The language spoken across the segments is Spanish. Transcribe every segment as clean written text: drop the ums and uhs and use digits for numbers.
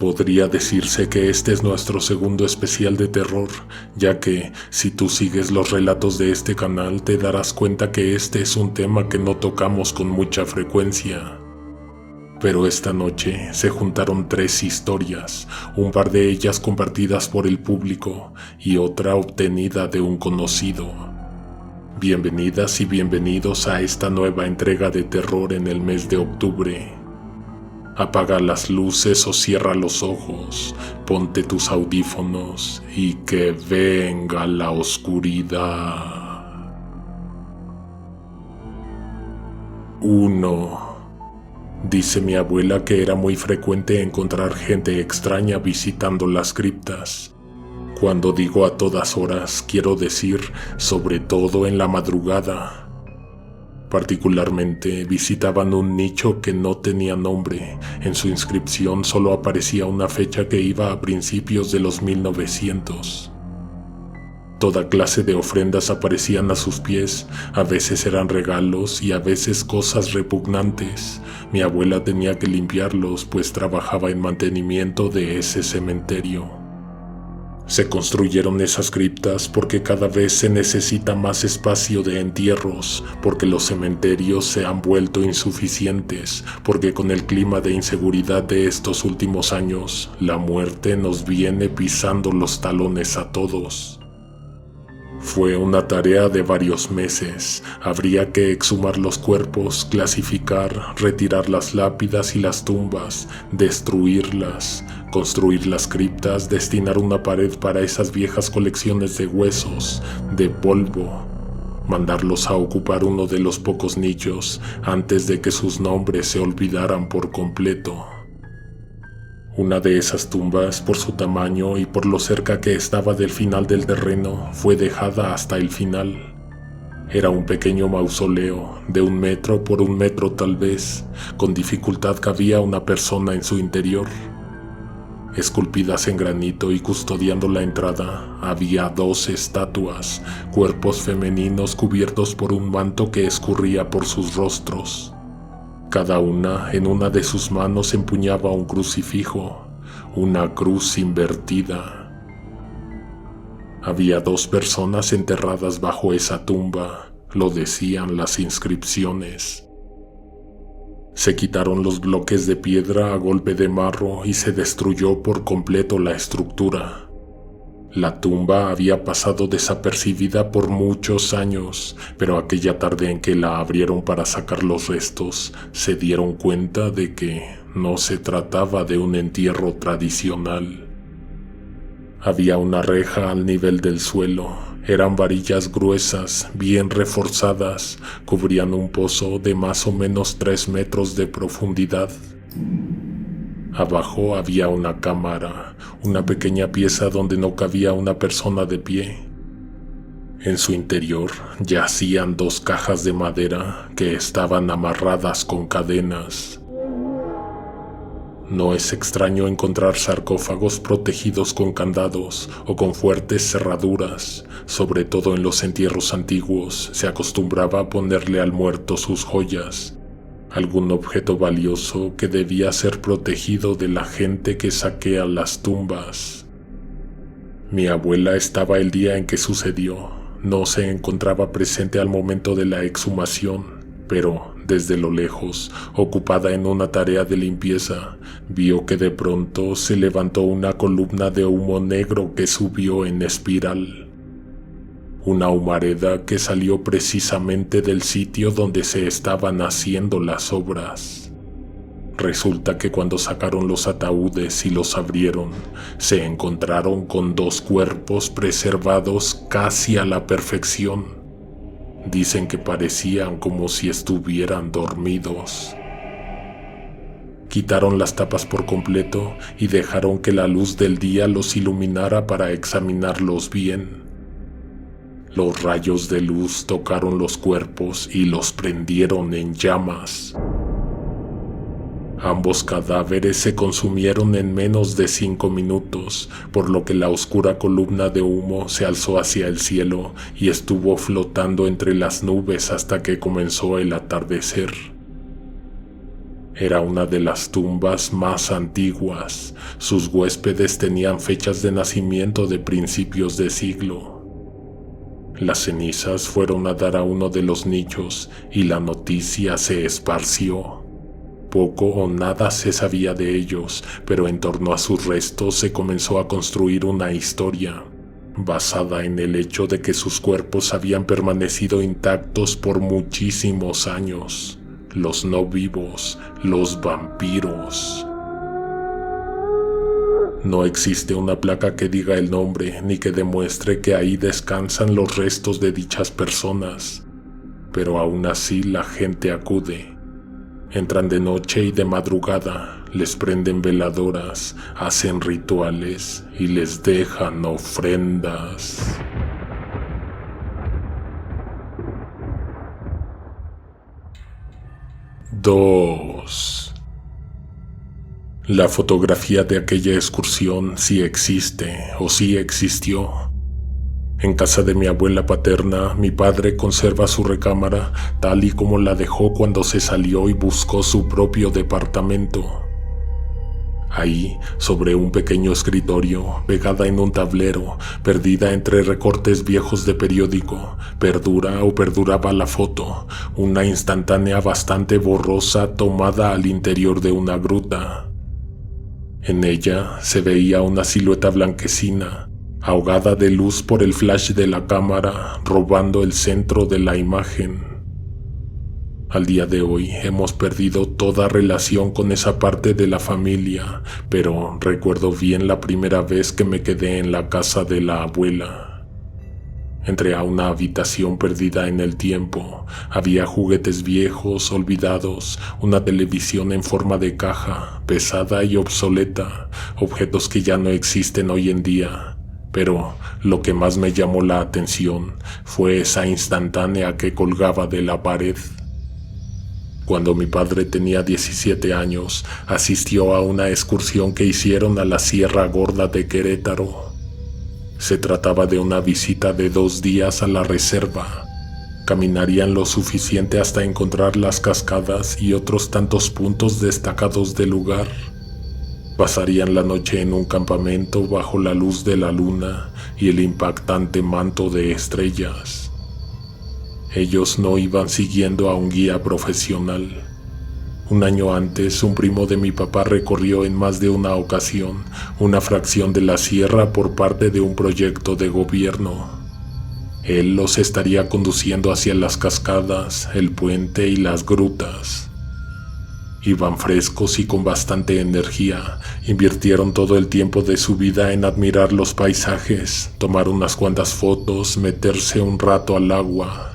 Podría decirse que este es nuestro segundo especial de terror, ya que si tú sigues los relatos de este canal te darás cuenta que este es un tema que no tocamos con mucha frecuencia. Pero esta noche se juntaron 3 historias, un par de ellas compartidas por el público y otra obtenida de un conocido. Bienvenidas y bienvenidos a esta nueva entrega de terror en el mes de octubre. Apaga las luces o cierra los ojos, ponte tus audífonos y que venga la oscuridad. 1. Dice mi abuela que era muy frecuente encontrar gente extraña visitando las criptas. Cuando digo a todas horas, quiero decir sobre todo en la madrugada. Particularmente visitaban un nicho que no tenía nombre. En su inscripción solo aparecía una fecha que iba a principios de los 1900. Toda clase de ofrendas aparecían a sus pies, a veces eran regalos y a veces cosas repugnantes. Mi abuela tenía que limpiarlos, pues trabajaba en mantenimiento de ese cementerio. Se construyeron esas criptas porque cada vez se necesita más espacio de entierros, porque los cementerios se han vuelto insuficientes, porque con el clima de inseguridad de estos últimos años, la muerte nos viene pisando los talones a todos. Fue una tarea de varios meses. Habría que exhumar los cuerpos, clasificar, retirar las lápidas y las tumbas, destruirlas, construir las criptas, destinar una pared para esas viejas colecciones de huesos, de polvo, mandarlos a ocupar uno de los pocos nichos antes de que sus nombres se olvidaran por completo. Una de esas tumbas, por su tamaño y por lo cerca que estaba del final del terreno, fue dejada hasta el final. Era un pequeño mausoleo, de 1 metro por 1 metro tal vez. Con dificultad cabía una persona en su interior. Esculpidas en granito y custodiando la entrada, había 2 estatuas, cuerpos femeninos cubiertos por un manto que escurría por sus rostros. Cada una en una de sus manos empuñaba un crucifijo, una cruz invertida. Había 2 personas enterradas bajo esa tumba, lo decían las inscripciones. Se quitaron los bloques de piedra a golpe de marro y se destruyó por completo la estructura. La tumba había pasado desapercibida por muchos años, pero aquella tarde en que la abrieron para sacar los restos, se dieron cuenta de que no se trataba de un entierro tradicional. Había una reja al nivel del suelo. Eran varillas gruesas, bien reforzadas, cubrían un pozo de más o menos 3 metros de profundidad. Abajo había una cámara, una pequeña pieza donde no cabía una persona de pie. En su interior yacían 2 cajas de madera que estaban amarradas con cadenas. No es extraño encontrar sarcófagos protegidos con candados o con fuertes cerraduras. Sobre todo en los entierros antiguos se acostumbraba a ponerle al muerto sus joyas, algún objeto valioso que debía ser protegido de la gente que saquea las tumbas. Mi abuela estaba el día en que sucedió. No se encontraba presente al momento de la exhumación, pero desde lo lejos, ocupada en una tarea de limpieza, vio que de pronto se levantó una columna de humo negro que subió en espiral. Una humareda que salió precisamente del sitio donde se estaban haciendo las obras. Resulta que cuando sacaron los ataúdes y los abrieron, se encontraron con 2 cuerpos preservados casi a la perfección. Dicen que parecían como si estuvieran dormidos. Quitaron las tapas por completo y dejaron que la luz del día los iluminara para examinarlos bien. Los rayos de luz tocaron los cuerpos y los prendieron en llamas. Ambos cadáveres se consumieron en menos de 5 minutos, por lo que la oscura columna de humo se alzó hacia el cielo y estuvo flotando entre las nubes hasta que comenzó el atardecer. Era una de las tumbas más antiguas. Sus huéspedes tenían fechas de nacimiento de principios de siglo. Las cenizas fueron a dar a uno de los nichos y la noticia se esparció. Poco o nada se sabía de ellos, pero en torno a sus restos se comenzó a construir una historia, basada en el hecho de que sus cuerpos habían permanecido intactos por muchísimos años. Los no vivos, los vampiros. No existe una placa que diga el nombre ni que demuestre que ahí descansan los restos de dichas personas, pero aún así la gente acude. Entran de noche y de madrugada, les prenden veladoras, hacen rituales y les dejan ofrendas. Dos. La fotografía de aquella excursión sí existe o sí existió. En casa de mi abuela paterna, mi padre conserva su recámara tal y como la dejó cuando se salió y buscó su propio departamento. Ahí, sobre un pequeño escritorio, pegada en un tablero, perdida entre recortes viejos de periódico, perduraba la foto, una instantánea bastante borrosa tomada al interior de una gruta. En ella se veía una silueta blanquecina, ahogada de luz por el flash de la cámara, robando el centro de la imagen. Al día de hoy hemos perdido toda relación con esa parte de la familia, pero recuerdo bien la primera vez que me quedé en la casa de la abuela. Entré a una habitación perdida en el tiempo. Había juguetes viejos, olvidados, una televisión en forma de caja, pesada y obsoleta, objetos que ya no existen hoy en día. Pero lo que más me llamó la atención fue esa instantánea que colgaba de la pared. Cuando mi padre tenía 17 años, asistió a una excursión que hicieron a la Sierra Gorda de Querétaro. Se trataba de una visita de 2 días a la reserva. Caminarían lo suficiente hasta encontrar las cascadas y otros tantos puntos destacados del lugar. Pasarían la noche en un campamento bajo la luz de la luna y el impactante manto de estrellas. Ellos no iban siguiendo a un guía profesional. Un año antes, un primo de mi papá recorrió en más de una ocasión una fracción de la sierra por parte de un proyecto de gobierno. Él los estaría conduciendo hacia las cascadas, el puente y las grutas. Iban frescos y con bastante energía. Invirtieron todo el tiempo de su vida en admirar los paisajes, tomar unas cuantas fotos, meterse un rato al agua.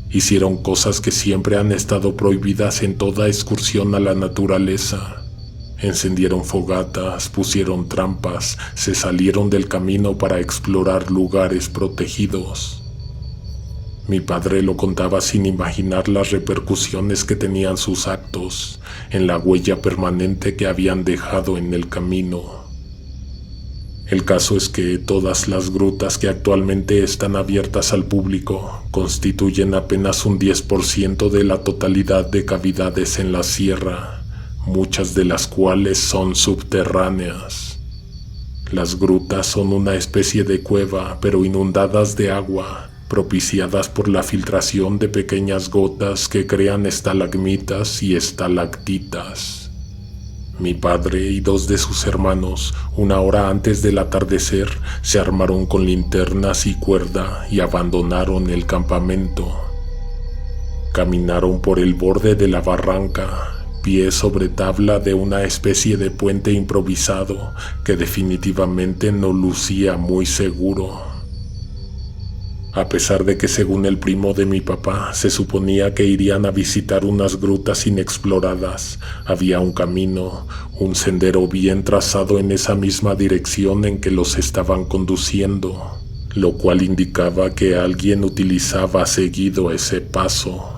Hicieron cosas que siempre han estado prohibidas en toda excursión a la naturaleza. Encendieron fogatas, pusieron trampas, se salieron del camino para explorar lugares protegidos. Mi padre lo contaba sin imaginar las repercusiones que tenían sus actos en la huella permanente que habían dejado en el camino. El caso es que todas las grutas que actualmente están abiertas al público constituyen apenas un 10% de la totalidad de cavidades en la sierra, muchas de las cuales son subterráneas. Las grutas son una especie de cueva, pero inundadas de agua, propiciadas por la filtración de pequeñas gotas que crean estalagmitas y estalactitas. Mi padre y 2 de sus hermanos, 1 hora antes del atardecer, se armaron con linternas y cuerda y abandonaron el campamento. Caminaron por el borde de la barranca, pie sobre tabla de una especie de puente improvisado que definitivamente no lucía muy seguro. A pesar de que, según el primo de mi papá, se suponía que irían a visitar unas grutas inexploradas, había un camino, un sendero bien trazado en esa misma dirección en que los estaban conduciendo, lo cual indicaba que alguien utilizaba seguido ese paso.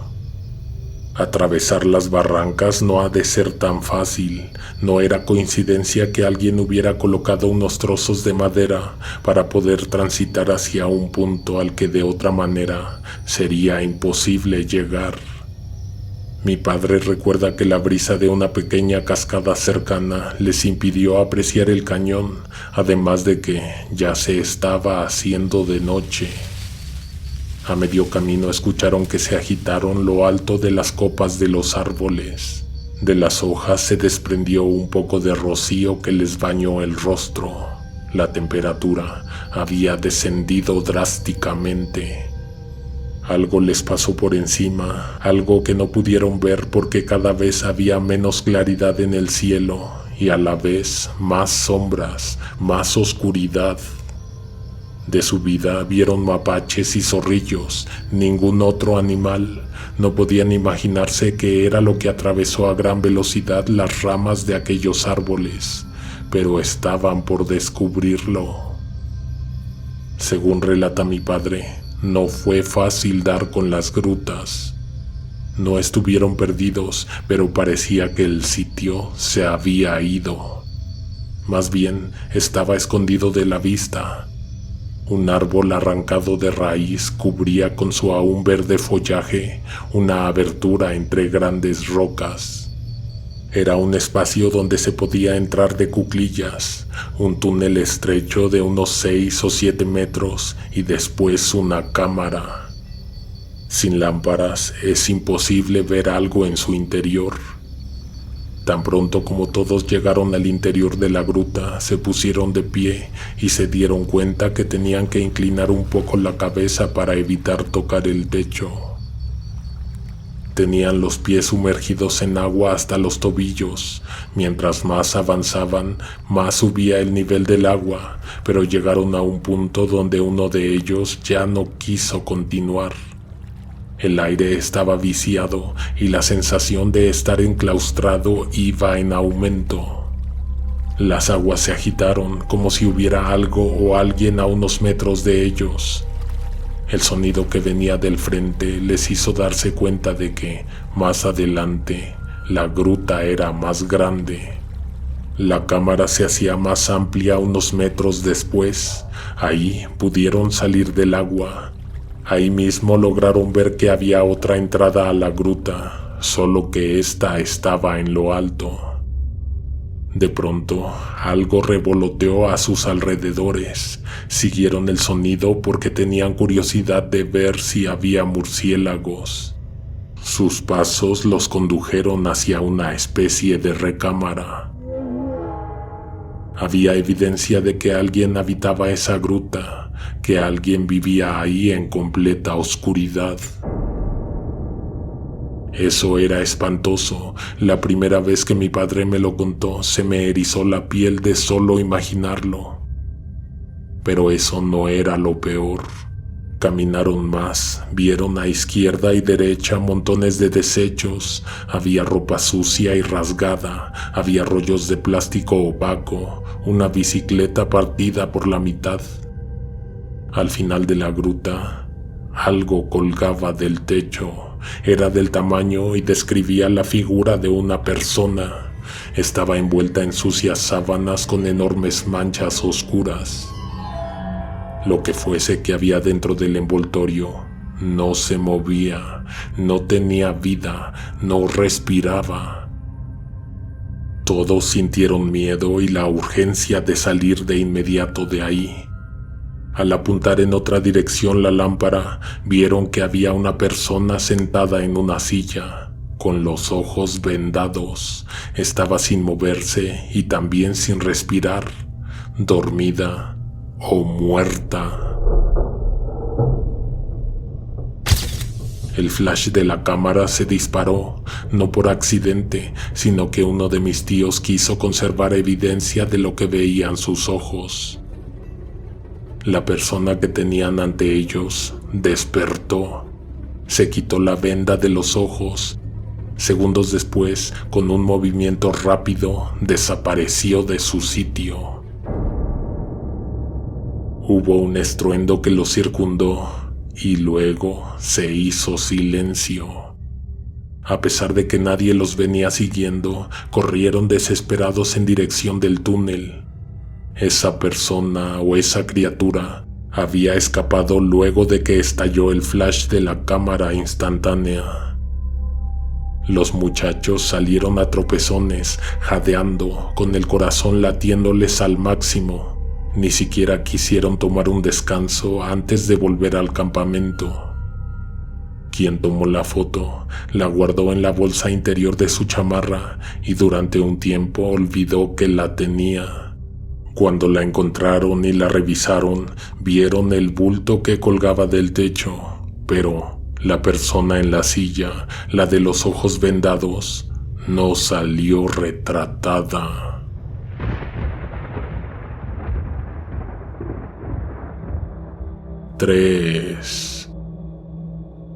Atravesar las barrancas no ha de ser tan fácil. No era coincidencia que alguien hubiera colocado unos trozos de madera para poder transitar hacia un punto al que de otra manera sería imposible llegar. Mi padre recuerda que la brisa de una pequeña cascada cercana les impidió apreciar el cañón, además de que ya se estaba haciendo de noche. A medio camino escucharon que se agitaron lo alto de las copas de los árboles. De las hojas se desprendió un poco de rocío que les bañó el rostro. La temperatura había descendido drásticamente. Algo les pasó por encima, algo que no pudieron ver porque cada vez había menos claridad en el cielo y a la vez más sombras, más oscuridad. De subida vieron mapaches y zorrillos, ningún otro animal. No podían imaginarse qué era lo que atravesó a gran velocidad las ramas de aquellos árboles, pero estaban por descubrirlo. Según relata mi padre, no fue fácil dar con las grutas. No estuvieron perdidos, pero parecía que el sitio se había ido. Más bien, estaba escondido de la vista. Un árbol arrancado de raíz cubría con su aún verde follaje una abertura entre grandes rocas. Era un espacio donde se podía entrar de cuclillas, un túnel estrecho de unos 6 o 7 metros y después una cámara. Sin lámparas es imposible ver algo en su interior. Tan pronto como todos llegaron al interior de la gruta, se pusieron de pie y se dieron cuenta que tenían que inclinar un poco la cabeza para evitar tocar el techo. Tenían los pies sumergidos en agua hasta los tobillos. Mientras más avanzaban, más subía el nivel del agua, pero llegaron a un punto donde uno de ellos ya no quiso continuar. El aire estaba viciado y la sensación de estar enclaustrado iba en aumento. Las aguas se agitaron como si hubiera algo o alguien a unos metros de ellos. El sonido que venía del frente les hizo darse cuenta de que, más adelante, la gruta era más grande. La cámara se hacía más amplia unos metros después. Ahí pudieron salir del agua. Ahí mismo lograron ver que había otra entrada a la gruta, solo que ésta estaba en lo alto. De pronto, algo revoloteó a sus alrededores. Siguieron el sonido porque tenían curiosidad de ver si había murciélagos. Sus pasos los condujeron hacia una especie de recámara. Había evidencia de que alguien habitaba esa gruta, que alguien vivía ahí en completa oscuridad. Eso era espantoso. La primera vez que mi padre me lo contó, se me erizó la piel de solo imaginarlo. Pero eso no era lo peor. Caminaron más, vieron a izquierda y derecha montones de desechos, había ropa sucia y rasgada, había rollos de plástico opaco, una bicicleta partida por la mitad. Al final de la gruta, algo colgaba del techo. Era del tamaño y describía la figura de una persona. Estaba envuelta en sucias sábanas con enormes manchas oscuras. Lo que fuese que había dentro del envoltorio no se movía, no tenía vida, no respiraba. Todos sintieron miedo y la urgencia de salir de inmediato de ahí. Al apuntar en otra dirección la lámpara, vieron que había una persona sentada en una silla, con los ojos vendados. Estaba sin moverse y también sin respirar, dormida o muerta. El flash de la cámara se disparó, no por accidente, sino que uno de mis tíos quiso conservar evidencia de lo que veían sus ojos. La persona que tenían ante ellos despertó, se quitó la venda de los ojos. Segundos después, con un movimiento rápido, desapareció de su sitio. Hubo un estruendo que lo circundó y luego se hizo silencio. A pesar de que nadie los venía siguiendo, corrieron desesperados en dirección del túnel. Esa persona o esa criatura había escapado luego de que estalló el flash de la cámara instantánea. Los muchachos salieron a tropezones, jadeando, con el corazón latiéndoles al máximo. Ni siquiera quisieron tomar un descanso antes de volver al campamento. Quien tomó la foto la guardó en la bolsa interior de su chamarra y durante un tiempo olvidó que la tenía. Cuando la encontraron y la revisaron, vieron el bulto que colgaba del techo, pero la persona en la silla, la de los ojos vendados, no salió retratada. Tres.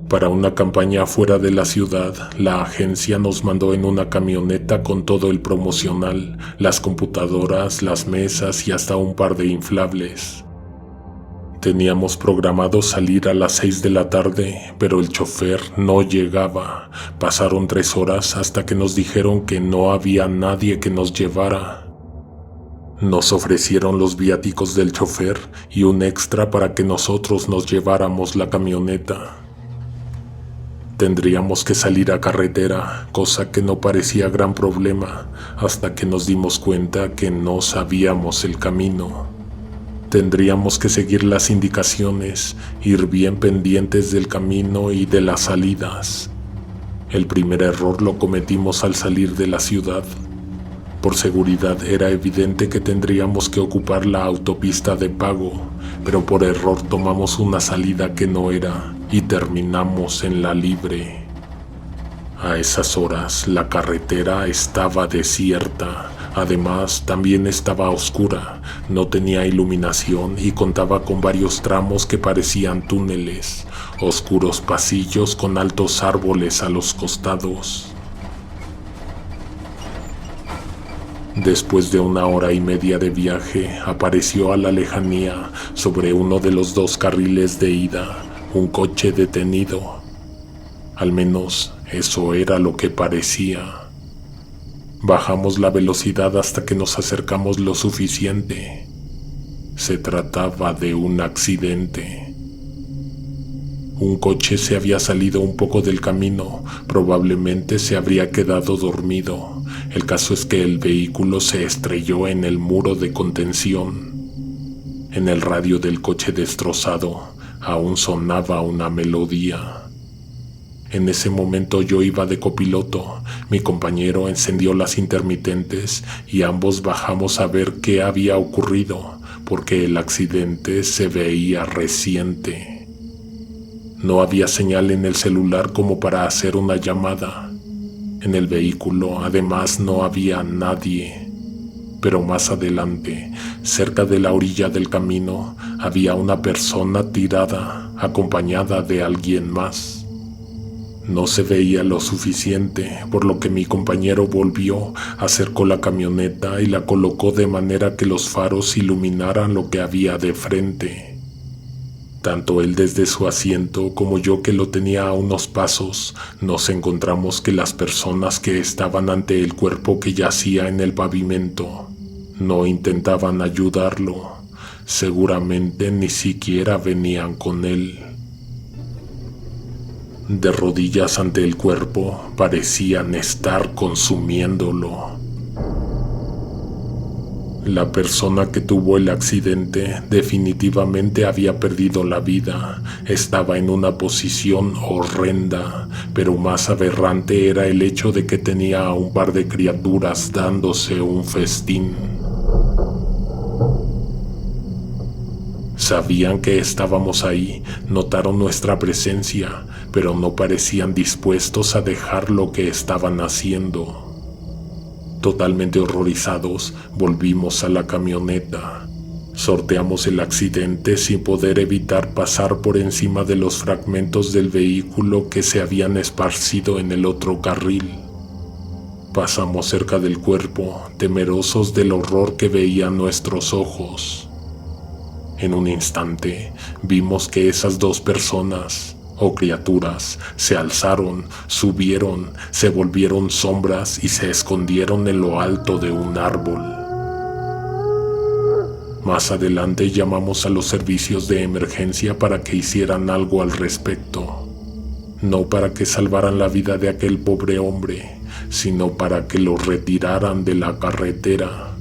Para una campaña fuera de la ciudad, la agencia nos mandó en una camioneta con todo el promocional, las computadoras, las mesas y hasta un par de inflables. Teníamos programado salir a las 6 de la tarde, pero el chofer no llegaba. Pasaron 3 horas hasta que nos dijeron que no había nadie que nos llevara. Nos ofrecieron los viáticos del chofer y un extra para que nosotros nos lleváramos la camioneta. Tendríamos que salir a carretera, cosa que no parecía gran problema, hasta que nos dimos cuenta que no sabíamos el camino. Tendríamos que seguir las indicaciones, ir bien pendientes del camino y de las salidas. El primer error lo cometimos al salir de la ciudad. Por seguridad era evidente que tendríamos que ocupar la autopista de pago, pero por error tomamos una salida que no era y terminamos en la libre. A esas horas la carretera estaba desierta, además también estaba oscura, no tenía iluminación y contaba con varios tramos que parecían túneles, oscuros pasillos con altos árboles a los costados. Después de 1 hora y media de viaje, apareció a la lejanía, sobre uno de los 2 carriles de ida, un coche detenido. Al menos eso era lo que parecía. Bajamos la velocidad hasta que nos acercamos lo suficiente. Se trataba de un accidente. Un coche se había salido un poco del camino, probablemente se habría quedado dormido. El caso es que el vehículo se estrelló en el muro de contención. En el radio del coche destrozado aún sonaba una melodía. En ese momento yo iba de copiloto, mi compañero encendió las intermitentes y ambos bajamos a ver qué había ocurrido, porque el accidente se veía reciente. No había señal en el celular como para hacer una llamada. En el vehículo, además, no había nadie. Pero más adelante, cerca de la orilla del camino, había una persona tirada, acompañada de alguien más. No se veía lo suficiente, por lo que mi compañero volvió, acercó la camioneta y la colocó de manera que los faros iluminaran lo que había de frente. Tanto él desde su asiento como yo que lo tenía a unos pasos, nos encontramos que las personas que estaban ante el cuerpo que yacía en el pavimento no intentaban ayudarlo, seguramente ni siquiera venían con él. De rodillas ante el cuerpo parecían estar consumiéndolo. La persona que tuvo el accidente definitivamente había perdido la vida. Estaba en una posición horrenda, pero más aberrante era el hecho de que tenía a un par de criaturas dándose un festín. Sabían que estábamos ahí, notaron nuestra presencia, pero no parecían dispuestos a dejar lo que estaban haciendo. Totalmente horrorizados, volvimos a la camioneta. Sorteamos el accidente sin poder evitar pasar por encima de los fragmentos del vehículo que se habían esparcido en el otro carril. Pasamos cerca del cuerpo, temerosos del horror que veían nuestros ojos. En un instante, vimos que esas 2 personas, o criaturas, se alzaron, subieron, se volvieron sombras y se escondieron en lo alto de un árbol. Más adelante llamamos a los servicios de emergencia para que hicieran algo al respecto. no para que salvaran la vida de aquel pobre hombre, sino para que lo retiraran de la carretera.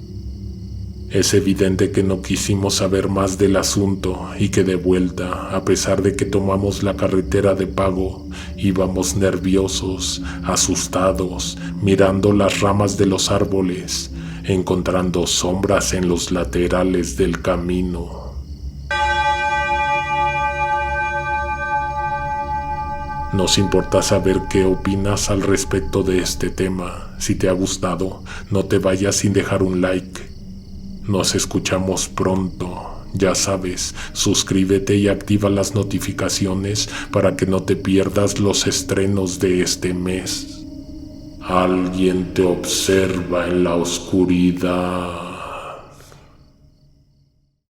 Es evidente que no quisimos saber más del asunto y que de vuelta, a pesar de que tomamos la carretera de pago, íbamos nerviosos, asustados, mirando las ramas de los árboles, encontrando sombras en los laterales del camino. Nos importa saber qué opinas al respecto de este tema. Si te ha gustado, no te vayas sin dejar un like. Nos escuchamos pronto. Ya sabes, suscríbete y activa las notificaciones para que no te pierdas los estrenos de este mes. Alguien te observa en la oscuridad.